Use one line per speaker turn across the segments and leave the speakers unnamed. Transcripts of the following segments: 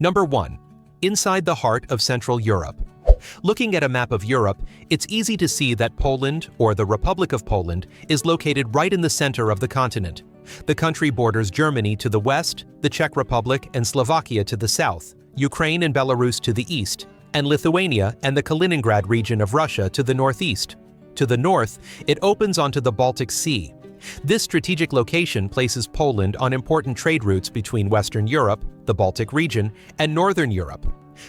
Number 1. Inside the heart of Central Europe. Looking at a map of Europe, it's easy to see that Poland, or the Republic of Poland, is located right in the center of the continent. The country borders Germany to the west, the Czech Republic and Slovakia to the south, Ukraine and Belarus to the east, and Lithuania and the Kaliningrad region of Russia to the northeast. To the north, it opens onto the Baltic Sea. This strategic location places Poland on important trade routes between Western Europe, the Baltic region, and Northern Europe.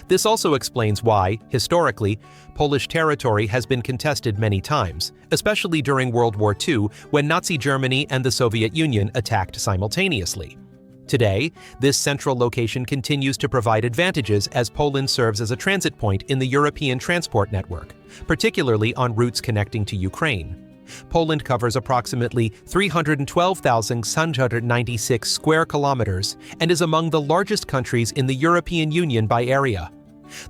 This also explains why, historically, Polish territory has been contested many times, especially during World War II when Nazi Germany and the Soviet Union attacked simultaneously. Today, this central location continues to provide advantages as Poland serves as a transit point in the European transport network, particularly on routes connecting to Ukraine. Poland covers approximately 312,696 square kilometers and is among the largest countries in the European Union by area.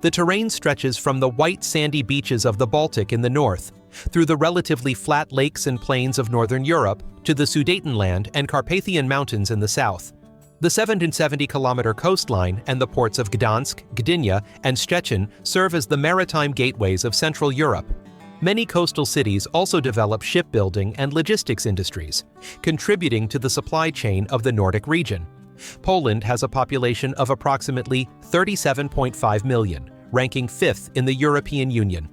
The terrain stretches from the white sandy beaches of the Baltic in the north, through the relatively flat lakes and plains of northern Europe, to the Sudetenland and Carpathian Mountains in the south. The 770-kilometer coastline and the ports of Gdansk, Gdynia, and Szczecin serve as the maritime gateways of Central Europe. Many coastal cities also develop shipbuilding and logistics industries, contributing to the supply chain of the Nordic region. Poland has a population of approximately 37.5 million, ranking 5th in the European Union.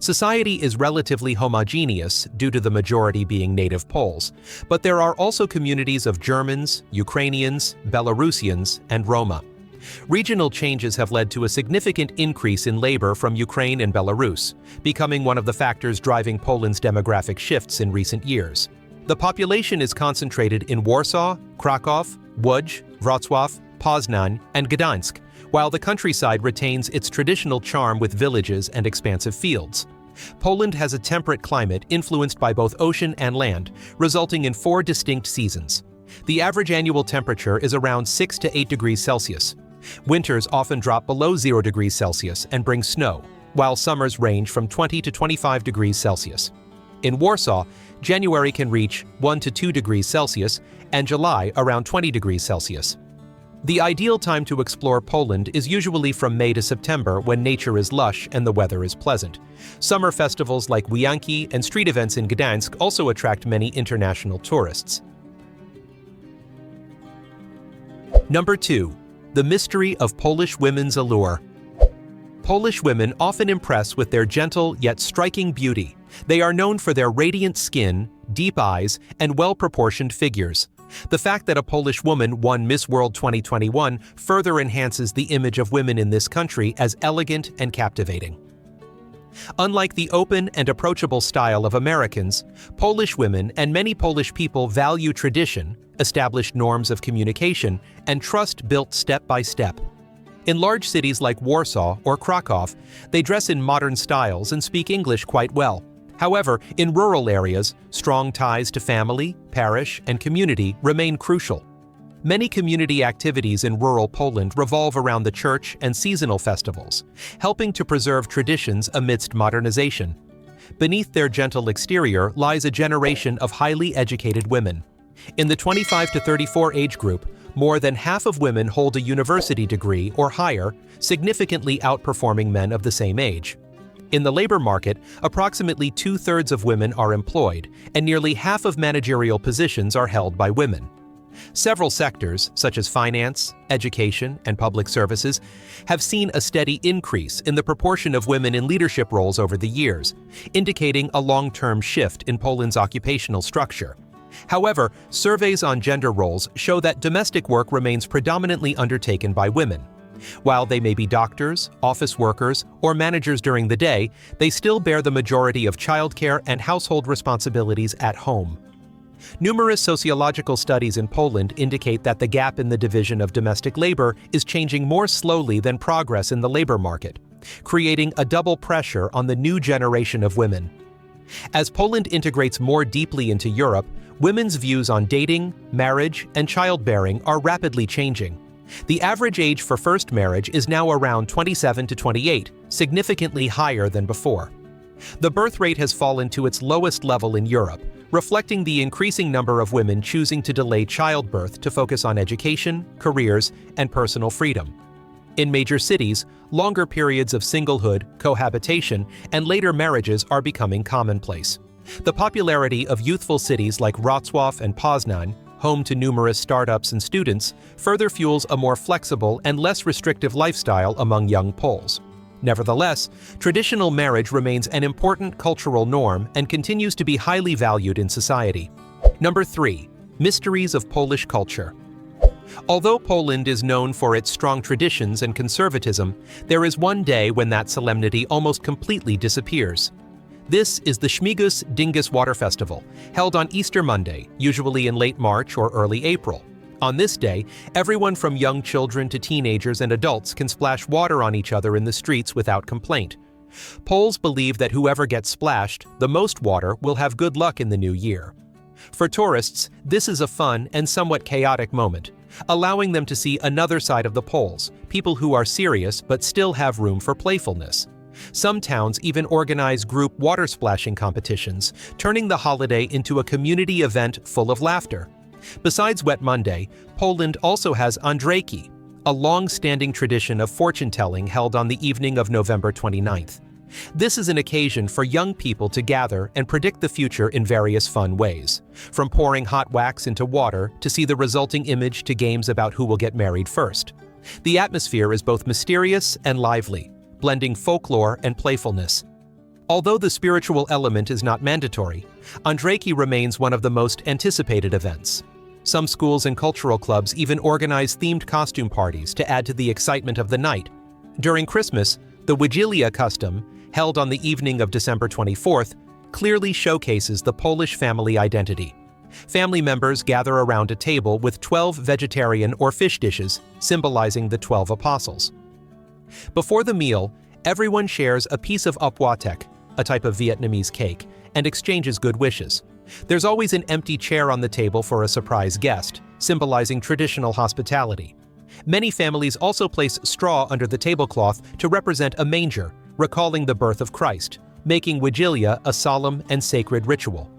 Society is relatively homogeneous due to the majority being native Poles, but there are also communities of Germans, Ukrainians, Belarusians, and Roma. Regional changes have led to a significant increase in labor from Ukraine and Belarus, becoming one of the factors driving Poland's demographic shifts in recent years. The population is concentrated in Warsaw, Krakow, Łódź, Wrocław, Poznań, and Gdańsk, while the countryside retains its traditional charm with villages and expansive fields. Poland has a temperate climate influenced by both ocean and land, resulting in 4 distinct seasons. The average annual temperature is around 6 to 8 degrees Celsius. Winters often drop below 0 degrees Celsius and bring snow, while summers range from 20 to 25 degrees Celsius. In Warsaw, January can reach 1 to 2 degrees Celsius and July around 20 degrees Celsius. The ideal time to explore Poland is usually from May to September when nature is lush and the weather is pleasant. Summer festivals like Wianki and street events in Gdańsk also attract many international tourists. Number 2. The mystery of Polish women's allure. Polish women often impress with their gentle yet striking beauty. They are known for their radiant skin, deep eyes, and well-proportioned figures. The fact that a Polish woman won Miss World 2021 further enhances the image of women in this country as elegant and captivating. Unlike the open and approachable style of Americans, Polish women and many Polish people value tradition, established norms of communication, and trust built step by step. In large cities like Warsaw or Krakow, they dress in modern styles and speak English quite well. However, in rural areas, strong ties to family, parish, and community remain crucial. Many community activities in rural Poland revolve around the church and seasonal festivals, helping to preserve traditions amidst modernization. Beneath their gentle exterior lies a generation of highly educated women. In the 25 to 34 age group, more than half of women hold a university degree or higher, significantly outperforming men of the same age. In the labor market, approximately 2/3 of women are employed, and nearly half of managerial positions are held by women. Several sectors, such as finance, education, and public services, have seen a steady increase in the proportion of women in leadership roles over the years, indicating a long-term shift in Poland's occupational structure. However, surveys on gender roles show that domestic work remains predominantly undertaken by women. While they may be doctors, office workers, or managers during the day, they still bear the majority of childcare and household responsibilities at home. Numerous sociological studies in Poland indicate that the gap in the division of domestic labor is changing more slowly than progress in the labor market, creating a double pressure on the new generation of women. As Poland integrates more deeply into Europe, women's views on dating, marriage, and childbearing are rapidly changing. The average age for first marriage is now around 27 to 28, significantly higher than before. The birth rate has fallen to its lowest level in Europe, reflecting the increasing number of women choosing to delay childbirth to focus on education, careers, and personal freedom. In major cities, longer periods of singlehood, cohabitation, and later marriages are becoming commonplace. The popularity of youthful cities like Wrocław and Poznan, home to numerous startups and students, further fuels a more flexible and less restrictive lifestyle among young Poles. Nevertheless, traditional marriage remains an important cultural norm and continues to be highly valued in society. Number 3. Mysteries of Polish culture. Although Poland is known for its strong traditions and conservatism, there is one day when that solemnity almost completely disappears. This is the Śmigus Dingus Water Festival, held on Easter Monday, usually in late March or early April. On this day, everyone from young children to teenagers and adults can splash water on each other in the streets without complaint. Poles believe that whoever gets splashed the most water will have good luck in the new year. For tourists, this is a fun and somewhat chaotic moment, allowing them to see another side of the Poles, people who are serious but still have room for playfulness. Some towns even organize group water splashing competitions, turning the holiday into a community event full of laughter. Besides Wet Monday, Poland also has Andrzejki, a long-standing tradition of fortune-telling held on the evening of November 29th. This is an occasion for young people to gather and predict the future in various fun ways, from pouring hot wax into water to see the resulting image to games about who will get married first. The atmosphere is both mysterious and lively, blending folklore and playfulness. Although the spiritual element is not mandatory, Andrzejki remains one of the most anticipated events. Some schools and cultural clubs even organize themed costume parties to add to the excitement of the night. During Christmas, the Wigilia custom, held on the evening of December 24th, clearly showcases the Polish family identity. Family members gather around a table with 12 vegetarian or fish dishes, symbolizing the 12 apostles. Before the meal, everyone shares a piece of opłatek, a type of Vietnamese cake, and exchanges good wishes. There's always an empty chair on the table for a surprise guest, symbolizing traditional hospitality. Many families also place straw under the tablecloth to represent a manger, recalling the birth of Christ, making Wigilia a solemn and sacred ritual.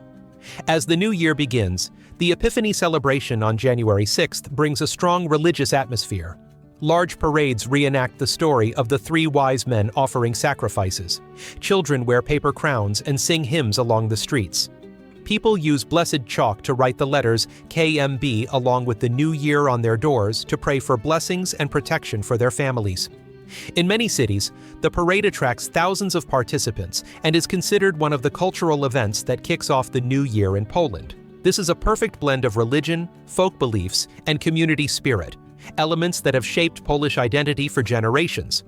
As the new year begins, the Epiphany celebration on January 6th brings a strong religious atmosphere. Large parades reenact the story of the 3 wise men offering sacrifices. Children wear paper crowns and sing hymns along the streets. People use blessed chalk to write the letters KMB along with the new year on their doors to pray for blessings and protection for their families. In many cities, the parade attracts thousands of participants and is considered one of the cultural events that kicks off the new year in Poland. This is a perfect blend of religion, folk beliefs, and community spirit, elements that have shaped Polish identity for generations.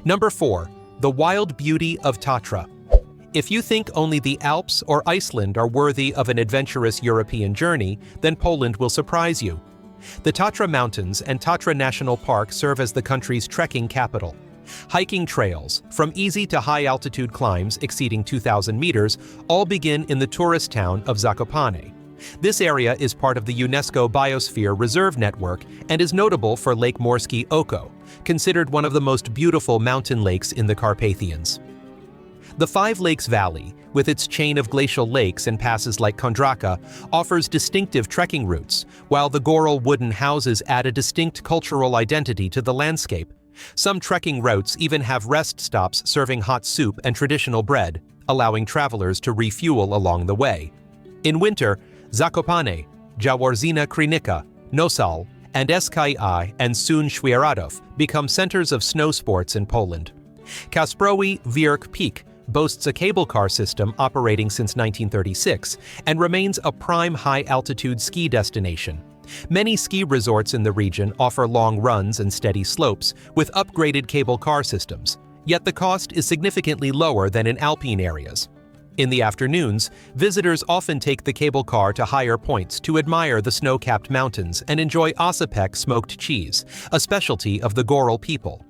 Number 4. The wild beauty of Tatra. If you think only the Alps or Iceland are worthy of an adventurous European journey, then Poland will surprise you. The Tatra Mountains and Tatra National Park serve as the country's trekking capital. Hiking trails, from easy to high-altitude climbs exceeding 2,000 meters, all begin in the tourist town of Zakopane. This area is part of the UNESCO Biosphere Reserve Network and is notable for Lake Morskie Oko, considered one of the most beautiful mountain lakes in the Carpathians. The Five Lakes Valley, with its chain of glacial lakes and passes like Kondraka, offers distinctive trekking routes, while the Goral wooden houses add a distinct cultural identity to the landscape. Some trekking routes even have rest stops serving hot soup and traditional bread, allowing travelers to refuel along the way. In winter, Zakopane, Jaworzyna Krynica, Nosal, and Ski and soon Świeradów become centers of snow sports in Poland. Kasprowy Wierch Peak boasts a cable car system operating since 1936 and remains a prime high-altitude ski destination. Many ski resorts in the region offer long runs and steady slopes with upgraded cable car systems, yet the cost is significantly lower than in alpine areas. In the afternoons, visitors often take the cable car to higher points to admire the snow-capped mountains and enjoy oscypek smoked cheese, a specialty of the Goral people.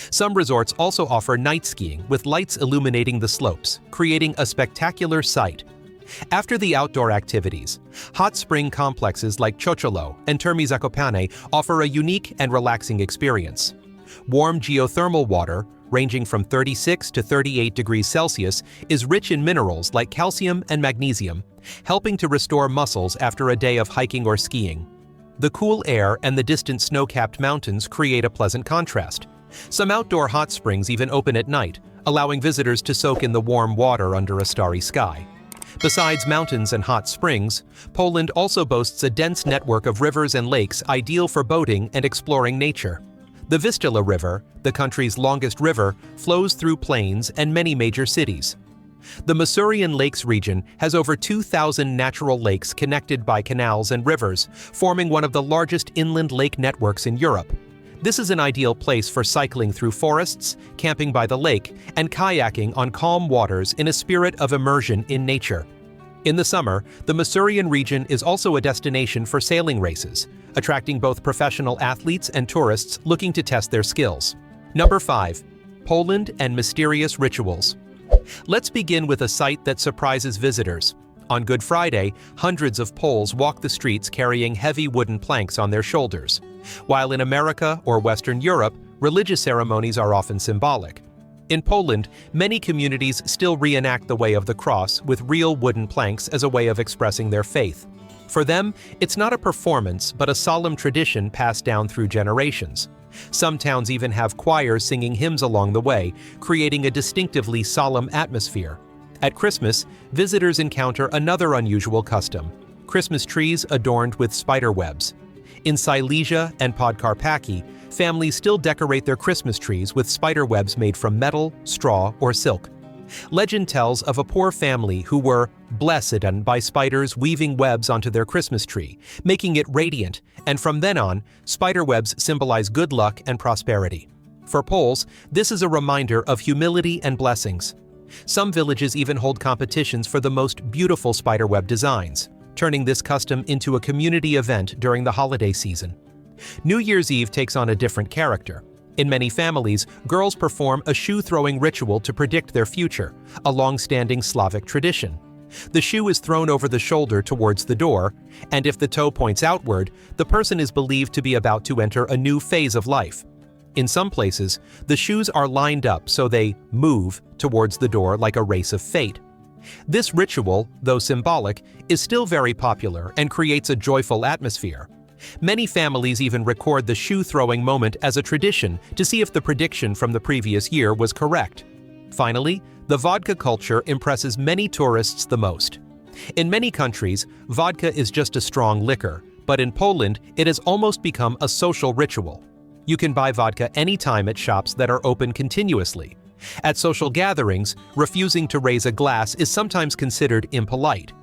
Some resorts also offer night skiing with lights illuminating the slopes, creating a spectacular sight. After the outdoor activities, hot spring complexes like Chocholo and Termy Zakopane offer a unique and relaxing experience. Warm geothermal water, ranging from 36 to 38 degrees Celsius, is rich in minerals like calcium and magnesium, helping to restore muscles after a day of hiking or skiing. The cool air and the distant snow-capped mountains create a pleasant contrast. Some outdoor hot springs even open at night, allowing visitors to soak in the warm water under a starry sky. Besides mountains and hot springs, Poland also boasts a dense network of rivers and lakes ideal for boating and exploring nature. The Vistula River, the country's longest river, flows through plains and many major cities. The Masurian Lakes region has over 2,000 natural lakes connected by canals and rivers, forming one of the largest inland lake networks in Europe. This is an ideal place for cycling through forests, camping by the lake, and kayaking on calm waters in a spirit of immersion in nature. In the summer, the Masurian region is also a destination for sailing races, attracting both professional athletes and tourists looking to test their skills. Number 5. Poland and mysterious rituals. Let's begin with a sight that surprises visitors. On Good Friday, hundreds of Poles walk the streets carrying heavy wooden planks on their shoulders. While in America or Western Europe, religious ceremonies are often symbolic. In Poland, many communities still reenact the Way of the Cross with real wooden planks as a way of expressing their faith. For them, it's not a performance, but a solemn tradition passed down through generations. Some towns even have choirs singing hymns along the way, creating a distinctively solemn atmosphere. At Christmas, visitors encounter another unusual custom: Christmas trees adorned with spider webs. In Silesia and Podkarpacki, families still decorate their Christmas trees with spider webs made from metal, straw, or silk. Legend tells of a poor family who were blessed by spiders weaving webs onto their Christmas tree, making it radiant, and from then on, spider webs symbolize good luck and prosperity. For Poles, this is a reminder of humility and blessings. Some villages even hold competitions for the most beautiful spiderweb designs, turning this custom into a community event during the holiday season. New Year's Eve takes on a different character. In many families, girls perform a shoe-throwing ritual to predict their future, a long-standing Slavic tradition. The shoe is thrown over the shoulder towards the door, and if the toe points outward, the person is believed to be about to enter a new phase of life. In some places, the shoes are lined up so they move towards the door like a race of fate. This ritual, though symbolic, is still very popular and creates a joyful atmosphere. Many families even record the shoe-throwing moment as a tradition to see if the prediction from the previous year was correct. Finally, the vodka culture impresses many tourists the most. In many countries, vodka is just a strong liquor, but in Poland, it has almost become a social ritual. You can buy vodka anytime at shops that are open continuously. At social gatherings, refusing to raise a glass is sometimes considered impolite.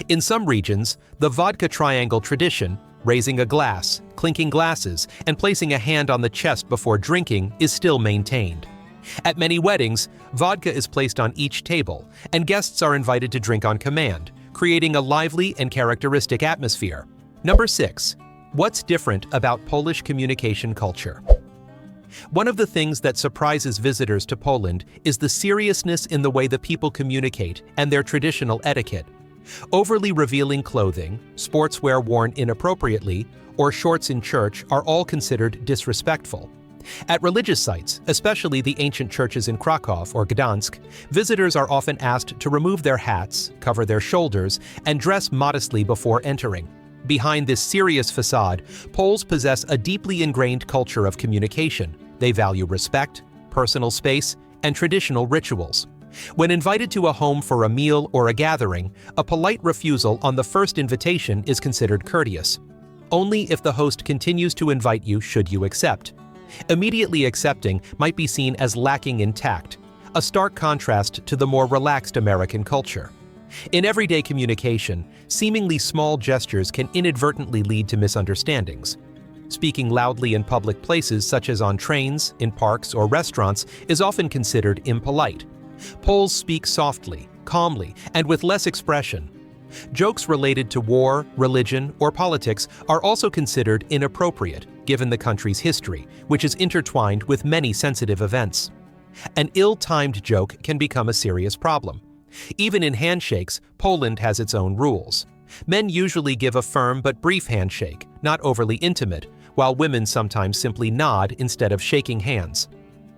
In some regions, the vodka triangle tradition, raising a glass, clinking glasses, and placing a hand on the chest before drinking, is still maintained. At many weddings, vodka is placed on each table, and guests are invited to drink on command, creating a lively and characteristic atmosphere. Number 6. What's different about Polish communication culture? One of the things that surprises visitors to Poland is the seriousness in the way the people communicate and their traditional etiquette. Overly revealing clothing, sportswear worn inappropriately, or shorts in church are all considered disrespectful. At religious sites, especially the ancient churches in Krakow or Gdansk, visitors are often asked to remove their hats, cover their shoulders, and dress modestly before entering. Behind this serious facade, Poles possess a deeply ingrained culture of communication. They value respect, personal space, and traditional rituals. When invited to a home for a meal or a gathering, a polite refusal on the first invitation is considered courteous. Only if the host continues to invite you should you accept. Immediately accepting might be seen as lacking in tact, a stark contrast to the more relaxed American culture. In everyday communication, seemingly small gestures can inadvertently lead to misunderstandings. Speaking loudly in public places such as on trains, in parks, or restaurants is often considered impolite. Poles speak softly, calmly, and with less expression. Jokes related to war, religion, or politics are also considered inappropriate, given the country's history, which is intertwined with many sensitive events. An ill-timed joke can become a serious problem. Even in handshakes, Poland has its own rules. Men usually give a firm but brief handshake, not overly intimate, while women sometimes simply nod instead of shaking hands.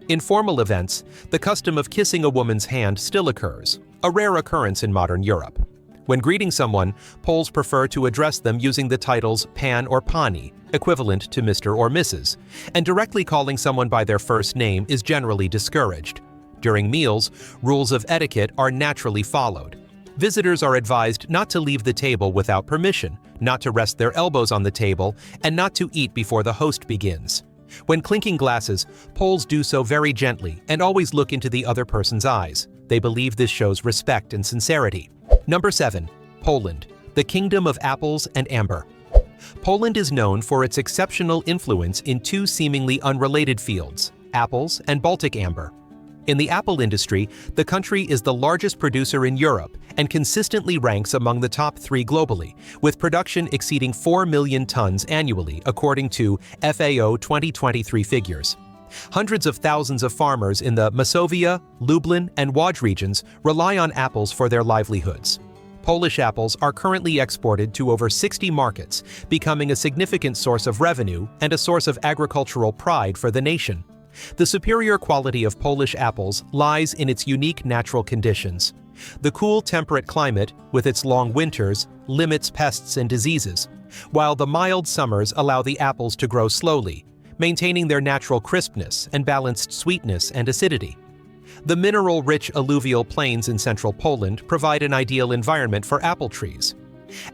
In formal events, the custom of kissing a woman's hand still occurs, a rare occurrence in modern Europe. When greeting someone, Poles prefer to address them using the titles pan or pani, equivalent to Mr. or Mrs., and directly calling someone by their first name is generally discouraged. During meals, rules of etiquette are naturally followed. Visitors are advised not to leave the table without permission, not to rest their elbows on the table, and not to eat before the host begins. When clinking glasses, Poles do so very gently and always look into the other person's eyes. They believe this shows respect and sincerity. Number 7. Poland, the kingdom of apples and amber. Poland is known for its exceptional influence in two seemingly unrelated fields, apples and Baltic amber. In the apple industry, the country is the largest producer in Europe and consistently ranks among the top 3 globally, with production exceeding 4 million tons annually, according to FAO 2023 figures. Hundreds of thousands of farmers in the Masovia, Lublin, and Łódź regions rely on apples for their livelihoods. Polish apples are currently exported to over 60 markets, becoming a significant source of revenue and a source of agricultural pride for the nation. The superior quality of Polish apples lies in its unique natural conditions. The cool, temperate climate, with its long winters, limits pests and diseases, while the mild summers allow the apples to grow slowly, maintaining their natural crispness and balanced sweetness and acidity. The mineral-rich alluvial plains in central Poland provide an ideal environment for apple trees.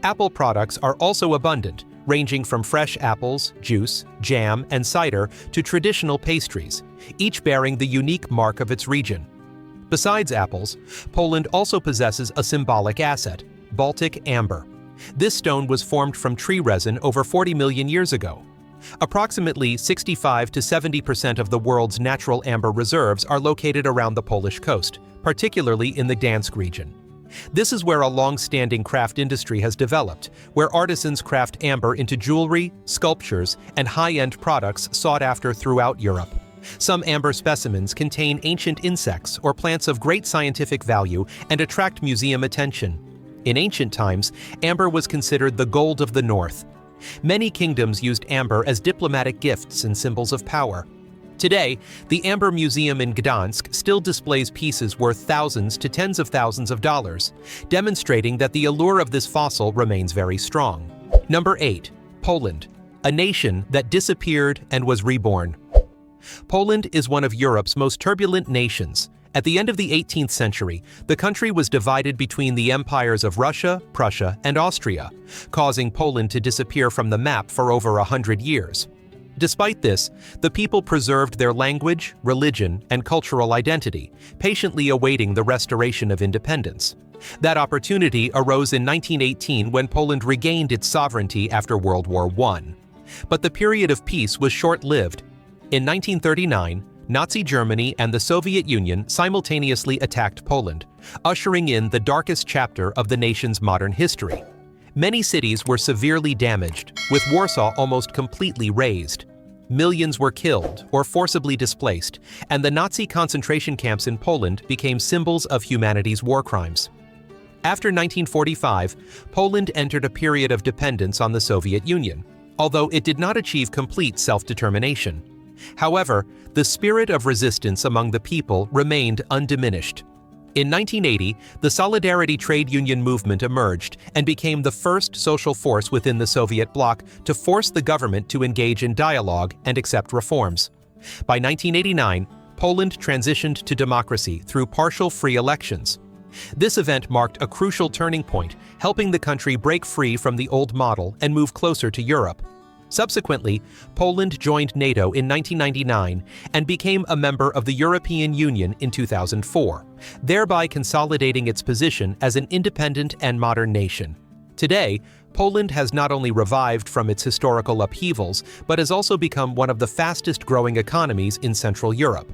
Apple products are also abundant, ranging from fresh apples, juice, jam, and cider to traditional pastries, each bearing the unique mark of its region. Besides apples, Poland also possesses a symbolic asset, Baltic amber. This stone was formed from tree resin over 40 million years ago. Approximately 65 to 70% of the world's natural amber reserves are located around the Polish coast, particularly in the Gdańsk region. This is where a long-standing craft industry has developed, where artisans craft amber into jewelry, sculptures, and high-end products sought after throughout Europe. Some amber specimens contain ancient insects or plants of great scientific value and attract museum attention. In ancient times, amber was considered the gold of the north. Many kingdoms used amber as diplomatic gifts and symbols of power. Today, the Amber Museum in Gdańsk still displays pieces worth thousands to tens of thousands of dollars, demonstrating that the allure of this fossil remains very strong. Number 8. Poland, a nation that disappeared and was reborn. Poland is one of Europe's most turbulent nations. At the end of the 18th century, the country was divided between the empires of Russia, Prussia, and Austria, causing Poland to disappear from the map for over 100 years. Despite this, the people preserved their language, religion, and cultural identity, patiently awaiting the restoration of independence. That opportunity arose in 1918 when Poland regained its sovereignty after World War I. But the period of peace was short-lived. In 1939, Nazi Germany and the Soviet Union simultaneously attacked Poland, ushering in the darkest chapter of the nation's modern history. Many cities were severely damaged, with Warsaw almost completely razed. Millions were killed or forcibly displaced, and the Nazi concentration camps in Poland became symbols of humanity's war crimes. After 1945, Poland entered a period of dependence on the Soviet Union, although it did not achieve complete self-determination. However, the spirit of resistance among the people remained undiminished. In 1980, the Solidarity trade union movement emerged and became the first social force within the Soviet bloc to force the government to engage in dialogue and accept reforms. By 1989, Poland transitioned to democracy through partial free elections. This event marked a crucial turning point, helping the country break free from the old model and move closer to Europe. Subsequently, Poland joined NATO in 1999 and became a member of the European Union in 2004, thereby consolidating its position as an independent and modern nation. Today, Poland has not only revived from its historical upheavals, but has also become one of the fastest-growing economies in Central Europe.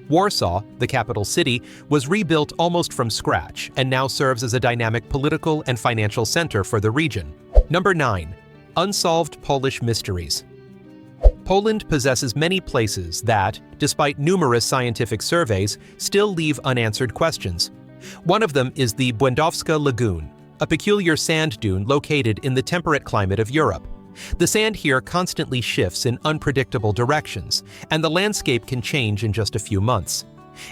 Warsaw, the capital city, was rebuilt almost from scratch and now serves as a dynamic political and financial center for the region. Number 9. Unsolved Polish mysteries. Poland possesses many places that, despite numerous scientific surveys, still leave unanswered questions. One of them is the Błędowska Lagoon, a peculiar sand dune located in the temperate climate of Europe. The sand here constantly shifts in unpredictable directions, and the landscape can change in just a few months.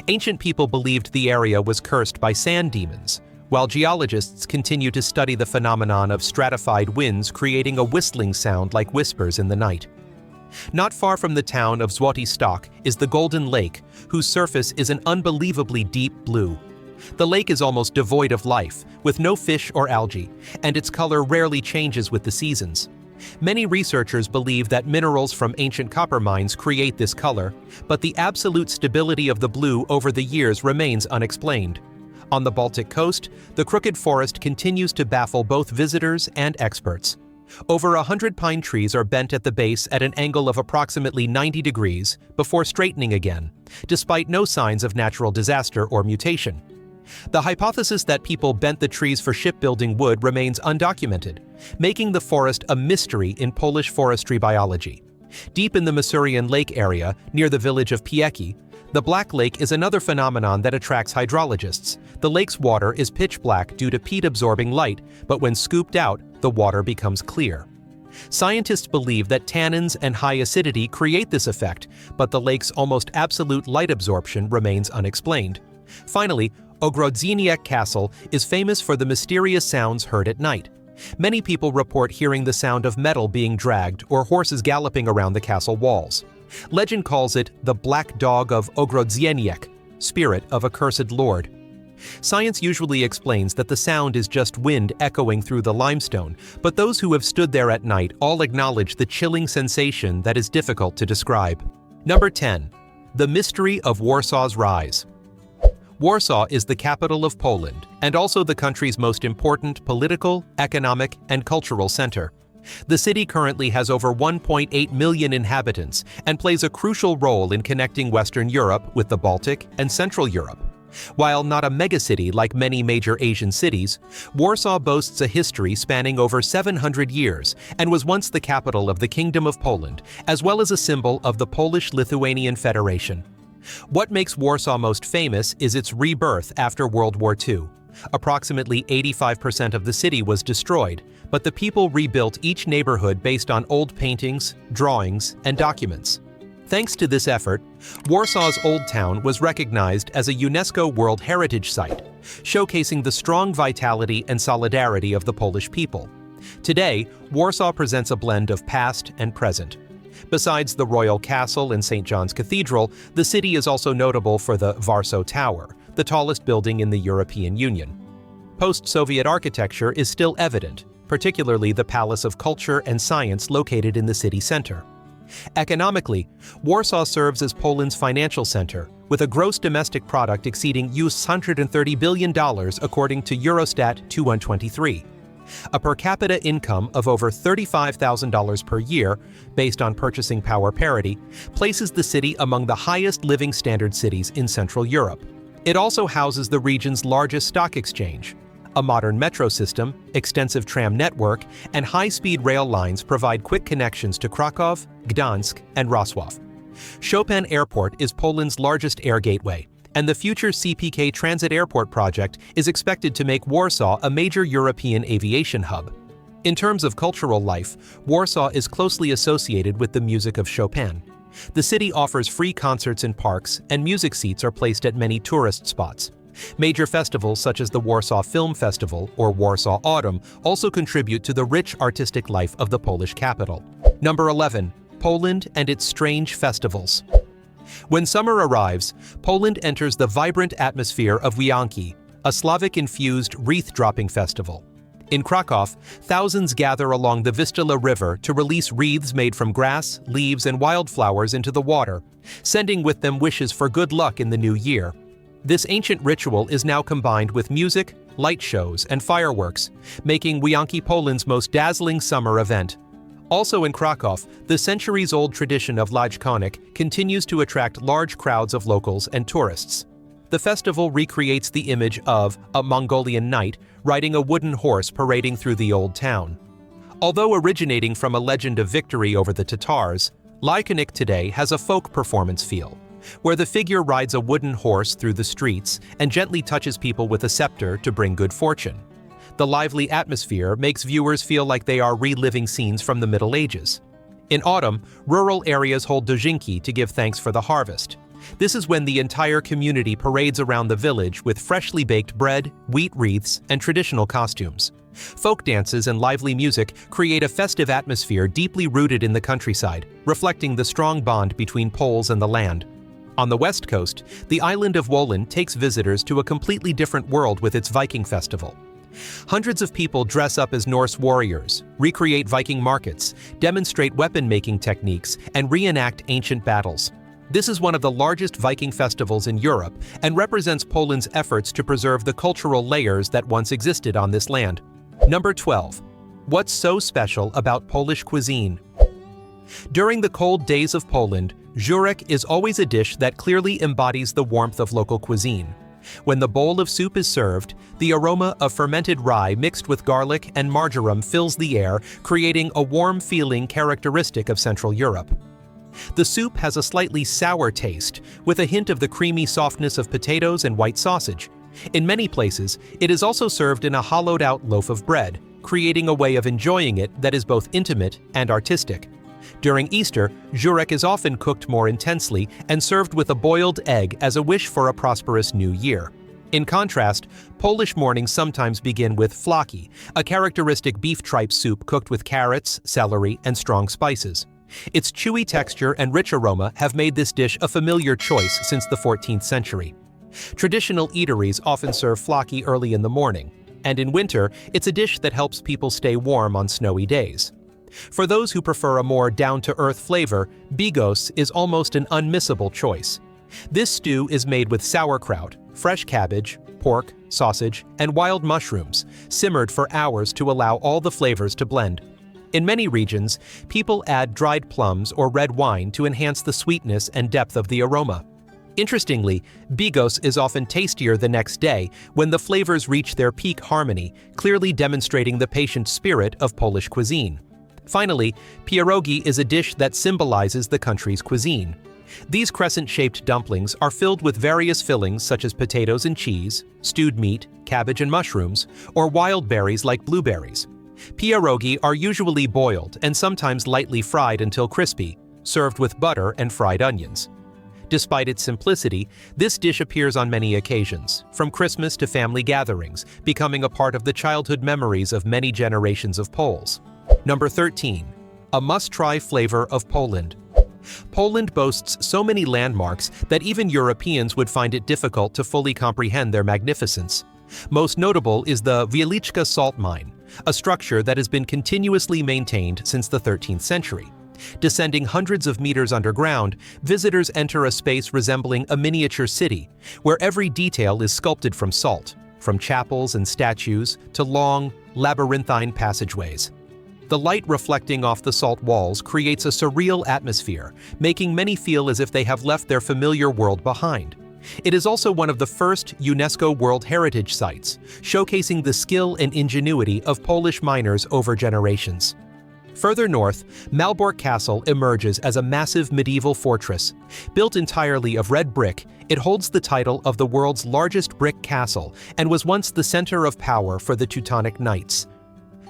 Ancient people believed the area was cursed by sand demons, while geologists continue to study the phenomenon of stratified winds creating a whistling sound like whispers in the night. Not far from the town of Złotystok is the Golden Lake, whose surface is an unbelievably deep blue. The lake is almost devoid of life, with no fish or algae, and its color rarely changes with the seasons. Many researchers believe that minerals from ancient copper mines create this color, but the absolute stability of the blue over the years remains unexplained. On the Baltic coast, the crooked forest continues to baffle both visitors and experts. Over 100 pine trees are bent at the base at an angle of approximately 90 degrees before straightening again, despite no signs of natural disaster or mutation. The hypothesis that people bent the trees for shipbuilding wood remains undocumented, making the forest a mystery in Polish forestry biology. Deep in the Masurian Lake area, near the village of Pieki, the Black Lake is another phenomenon that attracts hydrologists. The lake's water is pitch black due to peat-absorbing light, but when scooped out, the water becomes clear. Scientists believe that tannins and high acidity create this effect, but the lake's almost absolute light absorption remains unexplained. Finally, Ogrodzieniec Castle is famous for the mysterious sounds heard at night. Many people report hearing the sound of metal being dragged or horses galloping around the castle walls. Legend calls it the Black Dog of Ogrodzieniec, spirit of a cursed lord. Science usually explains that the sound is just wind echoing through the limestone, but those who have stood there at night all acknowledge the chilling sensation that is difficult to describe. Number 10. The Mystery of Warsaw's Rise. Warsaw is the capital of Poland and also the country's most important political, economic, and cultural center. The city currently has over 1.8 million inhabitants and plays a crucial role in connecting Western Europe with the Baltic and Central Europe. While not a megacity like many major Asian cities, Warsaw boasts a history spanning over 700 years and was once the capital of the Kingdom of Poland, as well as a symbol of the Polish-Lithuanian Federation. What makes Warsaw most famous is its rebirth after World War II. Approximately 85% of the city was destroyed, but the people rebuilt each neighborhood based on old paintings, drawings, and documents. Thanks to this effort, Warsaw's Old Town was recognized as a UNESCO World Heritage Site, showcasing the strong vitality and solidarity of the Polish people. Today, Warsaw presents a blend of past and present. Besides the Royal Castle and St. John's Cathedral, the city is also notable for the Warsaw Tower, the tallest building in the European Union. Post-Soviet architecture is still evident, particularly the Palace of Culture and Science located in the city center. Economically, Warsaw serves as Poland's financial center, with a gross domestic product exceeding $130 billion according to Eurostat 2023. A per capita income of over $35,000 per year, based on purchasing power parity, places the city among the highest living standard cities in Central Europe. It also houses the region's largest stock exchange. A modern metro system, extensive tram network, and high-speed rail lines provide quick connections to Kraków, Gdansk, and Wrocław. Chopin Airport is Poland's largest air gateway, and the future CPK Transit Airport project is expected to make Warsaw a major European aviation hub. In terms of cultural life, Warsaw is closely associated with the music of Chopin. The city offers free concerts in parks, and music seats are placed at many tourist spots. Major festivals such as the Warsaw Film Festival or Warsaw Autumn also contribute to the rich artistic life of the Polish capital. Number 11. Poland and its strange festivals. When summer arrives, Poland enters the vibrant atmosphere of Wianki, a Slavic-infused wreath-dropping festival. In Kraków, thousands gather along the Vistula River to release wreaths made from grass, leaves, and wildflowers into the water, sending with them wishes for good luck in the new year. This ancient ritual is now combined with music, light shows, and fireworks, making Wianki Poland's most dazzling summer event. Also in Kraków, the centuries-old tradition of Lajkonik continues to attract large crowds of locals and tourists. The festival recreates the image of a Mongolian knight riding a wooden horse parading through the old town. Although originating from a legend of victory over the Tatars, Lajkonik today has a folk performance feel, where the figure rides a wooden horse through the streets and gently touches people with a scepter to bring good fortune. The lively atmosphere makes viewers feel like they are reliving scenes from the Middle Ages. In autumn, rural areas hold dożynki to give thanks for the harvest. This is when the entire community parades around the village with freshly baked bread, wheat wreaths, and traditional costumes. Folk dances and lively music create a festive atmosphere deeply rooted in the countryside, reflecting the strong bond between Poles and the land. On the west coast, the island of Wollin takes visitors to a completely different world with its Viking festival. Hundreds of people dress up as Norse warriors, recreate Viking markets, demonstrate weapon-making techniques, and reenact ancient battles. This is one of the largest Viking festivals in Europe and represents Poland's efforts to preserve the cultural layers that once existed on this land. Number 12. What's so special about Polish cuisine? During the cold days of Poland, żurek is always a dish that clearly embodies the warmth of local cuisine. When the bowl of soup is served, the aroma of fermented rye mixed with garlic and marjoram fills the air, creating a warm feeling characteristic of Central Europe. The soup has a slightly sour taste, with a hint of the creamy softness of potatoes and white sausage. In many places, it is also served in a hollowed-out loaf of bread, creating a way of enjoying it that is both intimate and artistic. During Easter, żurek is often cooked more intensely and served with a boiled egg as a wish for a prosperous new year. In contrast, Polish mornings sometimes begin with flaki, a characteristic beef tripe soup cooked with carrots, celery, and strong spices. Its chewy texture and rich aroma have made this dish a familiar choice since the 14th century. Traditional eateries often serve flaki early in the morning, and in winter, it's a dish that helps people stay warm on snowy days. For those who prefer a more down-to-earth flavor, bigos is almost an unmissable choice. This stew is made with sauerkraut, fresh cabbage, pork, sausage, and wild mushrooms, simmered for hours to allow all the flavors to blend. In many regions, people add dried plums or red wine to enhance the sweetness and depth of the aroma. Interestingly, bigos is often tastier the next day when the flavors reach their peak harmony, clearly demonstrating the patient spirit of Polish cuisine. Finally, pierogi is a dish that symbolizes the country's cuisine. These crescent-shaped dumplings are filled with various fillings such as potatoes and cheese, stewed meat, cabbage and mushrooms, or wild berries like blueberries. Pierogi are usually boiled and sometimes lightly fried until crispy, served with butter and fried onions. Despite its simplicity, this dish appears on many occasions, from Christmas to family gatherings, becoming a part of the childhood memories of many generations of Poles. Number 13. A must-try flavor of Poland. Poland boasts so many landmarks that even Europeans would find it difficult to fully comprehend their magnificence. Most notable is the Wieliczka salt mine, a structure that has been continuously maintained since the 13th century. Descending hundreds of meters underground, visitors enter a space resembling a miniature city, where every detail is sculpted from salt, from chapels and statues to long, labyrinthine passageways. The light reflecting off the salt walls creates a surreal atmosphere, making many feel as if they have left their familiar world behind. It is also one of the first UNESCO World Heritage Sites, showcasing the skill and ingenuity of Polish miners over generations. Further north, Malbork Castle emerges as a massive medieval fortress. Built entirely of red brick, it holds the title of the world's largest brick castle and was once the center of power for the Teutonic Knights.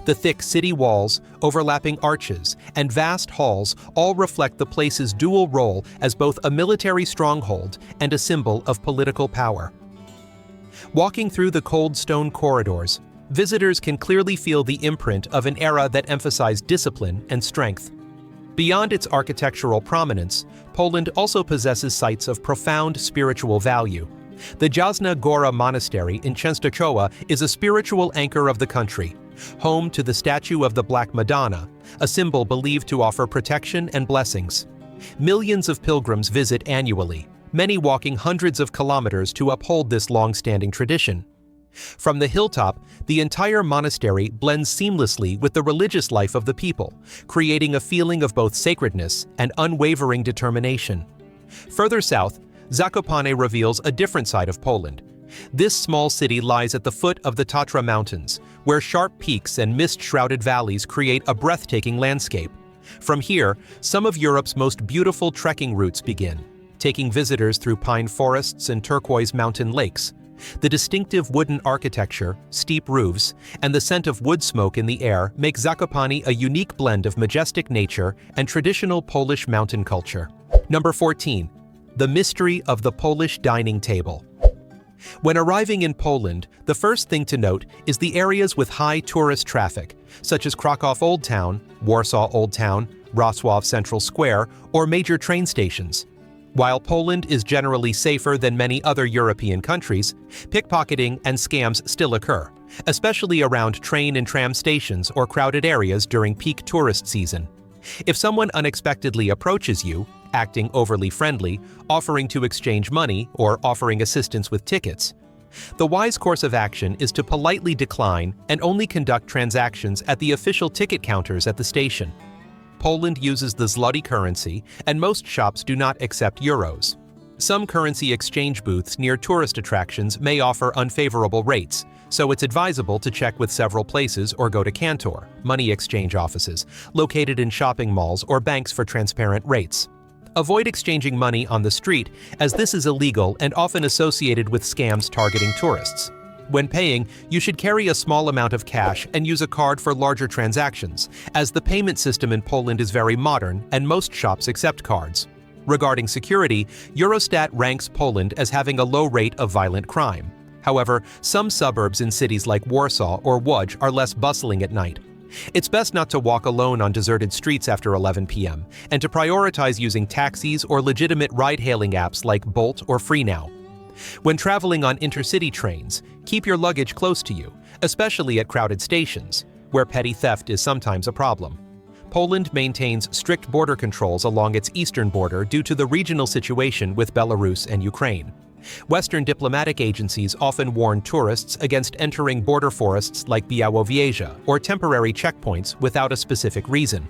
The thick city walls, overlapping arches, and vast halls all reflect the place's dual role as both a military stronghold and a symbol of political power. Walking through the cold stone corridors, visitors can clearly feel the imprint of an era that emphasized discipline and strength. Beyond its architectural prominence, Poland also possesses sites of profound spiritual value. The Jasna Gora Monastery in Częstochowa is a spiritual anchor of the country, home to the statue of the Black Madonna, a symbol believed to offer protection and blessings. Millions of pilgrims visit annually, many walking hundreds of kilometers to uphold this long-standing tradition. From the hilltop, the entire monastery blends seamlessly with the religious life of the people, creating a feeling of both sacredness and unwavering determination. Further south, Zakopane reveals a different side of Poland. This small city lies at the foot of the Tatra mountains, where sharp peaks and mist-shrouded valleys create a breathtaking landscape. From here, some of Europe's most beautiful trekking routes begin, taking visitors through pine forests and turquoise mountain lakes. The distinctive wooden architecture, steep roofs, and the scent of wood smoke in the air make Zakopane a unique blend of majestic nature and traditional Polish mountain culture. Number 14. The mystery of the Polish dining table. When arriving in Poland, the first thing to note is the areas with high tourist traffic, such as Kraków Old Town, Warsaw Old Town, Wrocław Central Square, or major train stations. While Poland is generally safer than many other European countries, pickpocketing and scams still occur, especially around train and tram stations or crowded areas during peak tourist season. If someone unexpectedly approaches you, acting overly friendly, offering to exchange money, or offering assistance with tickets, the wise course of action is to politely decline and only conduct transactions at the official ticket counters at the station. Poland uses the zloty currency, and most shops do not accept euros. Some currency exchange booths near tourist attractions may offer unfavorable rates, so it's advisable to check with several places or go to Kantor, money exchange offices, located in shopping malls or banks for transparent rates. Avoid exchanging money on the street, as this is illegal and often associated with scams targeting tourists. When paying, you should carry a small amount of cash and use a card for larger transactions, as the payment system in Poland is very modern and most shops accept cards. Regarding security, Eurostat ranks Poland as having a low rate of violent crime. However, some suburbs in cities like Warsaw or Łódź are less bustling at night. It's best not to walk alone on deserted streets after 11 p.m. and to prioritize using taxis or legitimate ride-hailing apps like Bolt or FreeNow. When traveling on intercity trains, keep your luggage close to you, especially at crowded stations, where petty theft is sometimes a problem. Poland maintains strict border controls along its eastern border due to the regional situation with Belarus and Ukraine. Western diplomatic agencies often warn tourists against entering border forests like Białowieża or temporary checkpoints without a specific reason.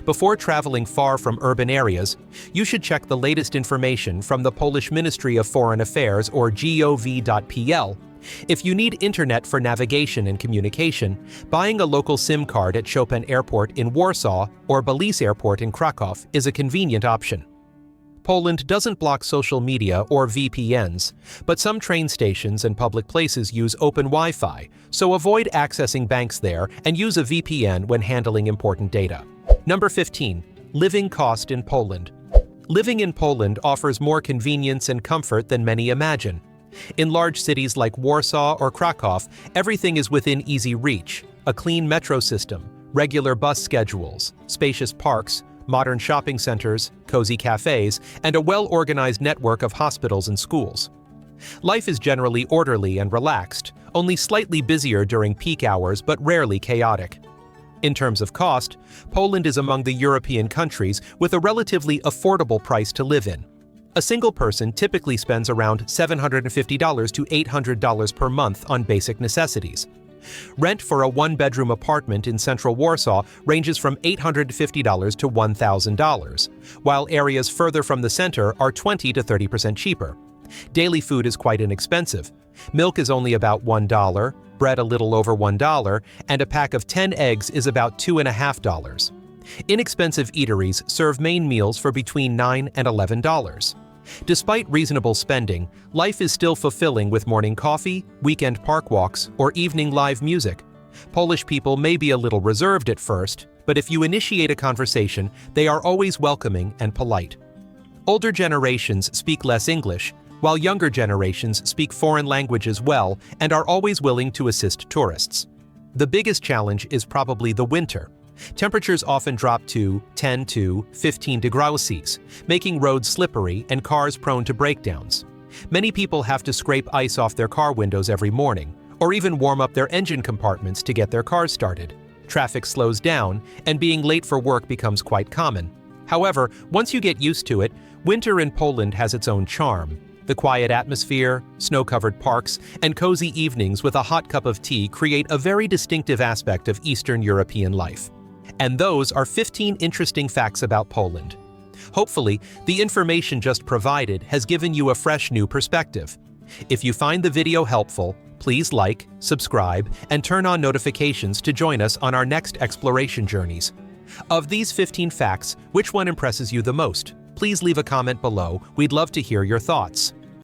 Before traveling far from urban areas, you should check the latest information from the Polish Ministry of Foreign Affairs or gov.pl. If you need internet for navigation and communication, buying a local SIM card at Chopin Airport in Warsaw or Balice Airport in Kraków is a convenient option. Poland doesn't block social media or VPNs, but some train stations and public places use open Wi-Fi, so avoid accessing banks there and use a VPN when handling important data. Number 15. Living cost in Poland. Living in Poland offers more convenience and comfort than many imagine. In large cities like Warsaw or Kraków, everything is within easy reach: a clean metro system, regular bus schedules, spacious parks, modern shopping centers, cozy cafes, and a well-organized network of hospitals and schools. Life is generally orderly and relaxed, only slightly busier during peak hours but rarely chaotic. In terms of cost, Poland is among the European countries with a relatively affordable price to live in. A single person typically spends around $750 to $800 per month on basic necessities. Rent for a one-bedroom apartment in central Warsaw ranges from $850 to $1,000, while areas further from the center are 20 to 30% cheaper. Daily food is quite inexpensive. Milk is only about $1, bread a little over $1, and a pack of 10 eggs is about $2.50. Inexpensive eateries serve main meals for between $9 and $11. Despite reasonable spending, life is still fulfilling with morning coffee, weekend park walks, or evening live music. Polish people may be a little reserved at first, but if you initiate a conversation, they are always welcoming and polite. Older generations speak less English, while younger generations speak foreign languages well and are always willing to assist tourists. The biggest challenge is probably the winter. Temperatures often drop to 10 to 15 degrees, making roads slippery and cars prone to breakdowns. Many people have to scrape ice off their car windows every morning, or even warm up their engine compartments to get their cars started. Traffic slows down, and being late for work becomes quite common. However, once you get used to it, winter in Poland has its own charm. The quiet atmosphere, snow-covered parks, and cozy evenings with a hot cup of tea create a very distinctive aspect of Eastern European life. And those are 15 interesting facts about Poland. Hopefully, the information just provided has given you a fresh new perspective. If you find the video helpful, please like, subscribe, and turn on notifications to join us on our next exploration journeys. Of these 15 facts, which one impresses you the most? Please leave a comment below. We'd love to hear your thoughts.